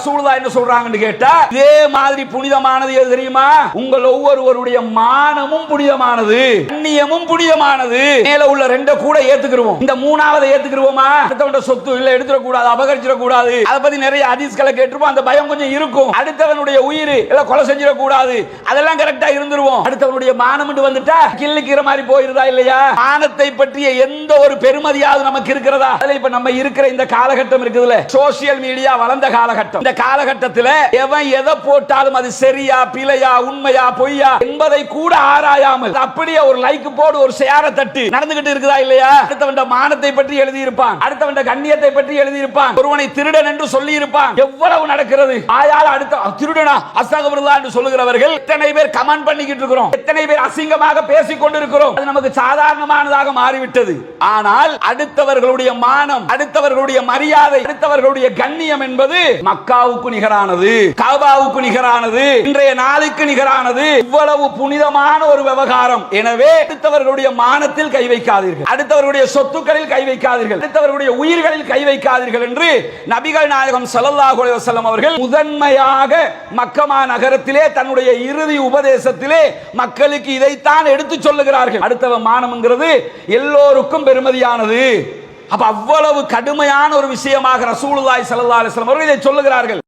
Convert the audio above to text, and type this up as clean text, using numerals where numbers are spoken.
ரசூலுல்லாஹ் என்ன சொல்றாங்கன்னு கேட்டா, இதே மாதிரி புனிதமானது எது தெரியுமா? உங்கள் ஒவ்வொருவருடைய மானமும் புனிதமானது, கண்ணியமும் புனிதமானது. மேல உள்ள ரெண்ட கூட ஏத்துக்குறோம், இந்த மூணாவதை ஏத்துக்குறோமா? அடுத்தவன் சொத்து இல்ல எடுத்துட கூடாது, அபகரிச்சிட கூடாது. அத பத்தி நிறைய ஹதீஸ்களை கேட்டிருப்போம், அந்த பயம் கொஞ்சம் இருக்கும். அடுத்தவனுடைய உயிர் இல்ல கொலை செஞ்சிட கூடாது, அதெல்லாம் கரெக்டா இருந்துருவோம். அடுத்தவனுடைய மானம் வந்துட்டா கிள்ளிக்கிற மாதிரி போயிருதா இல்லையா? மானத்தை பற்றிய எந்த ஒரு பெருமதியாவது நமக்கு இருக்கிறதா? அதுல இப்ப நம்ம இருக்கிற இந்த காலகட்டம் இருக்குதுல, சோசியல் மீடியா வளர்ந்த காலகட்டம். இந்த காலகட்டத்தில் எவன் எதை போட்டாலும் அது சரியா பிழையா உண்மையா பொய்யா என்பதை கூட ஆராயாமல் அப்படியே ஒரு லைக் போடு ஒரு ஷேரை தட்டு நடந்துகிட்டு இருக்குதா இல்லையா? அடுத்தவன் மானத்தை பற்றி எழுதி இருப்பான், அடுத்தவன் கண்ணியத்தை பற்றி எழுதி இருப்பான், ஒருவனை திருடன் என்று சொல்லி இருப்பான். எவ்வளவு நடக்கிறது! ஆயால் அடுத்த திருடனா அஸ்தக்ஃபிருல்லாஹ் என்று சொல்லுகிறவர்கள் எத்தனை பேர் கமெண்ட் பண்ணிக்கிட்டு இருக்கிறோம், எத்தனை பேர் அசிங்கமாக பேசிக் கொண்டிருக்கிறோம். அது நமக்கு சாதாரணமானதாக மாறிவிட்டது. ஆனால் அடுத்தவர்களுடைய மானம், அடுத்தவர்களுடைய மரியாதை, அடுத்தவர்களுடைய கண்ணியம் என்பது மக்காவுக்கு நிகரானது, காபாவுக்கு நிகரானது, இன்றைய நாளுக்கு நிகரானது. இவ்வளவு புனிதமான ஒரு விவகாரம். எனவே அடுத்தவர்களுடைய மானத்தில் கை வைக்காதீர்கள், அடுத்தவர்களுடைய சொத்துக்களில் கை வைக்காதீர்கள், அடுத்தவர்களுடைய உயிர்களில் கை வைக்காதீர்கள் என்று நபிகள் நாயகம் ஸல்லல்லாஹு அலைஹி வஸல்லம் அவர்கள் முதன்மையாக மக்கமா நகரத்திலே தன்னுடைய இறுதி உபதேசத்திலே மக்களுக்கு இதைத்தான் எடுத்து சொல்லுகிறார்கள். அடுத்தவன் மானம்ங்கிறது எல்லோருக்கும் பெருமதியானது. அப்ப அவ்வளவு கடுமையான ஒரு விஷயமாக ரசூலுல்லாஹி ஸல்லல்லாஹு அலைஹி வஸல்லம் அவர்கள் இதை சொல்லுகிறார்கள்.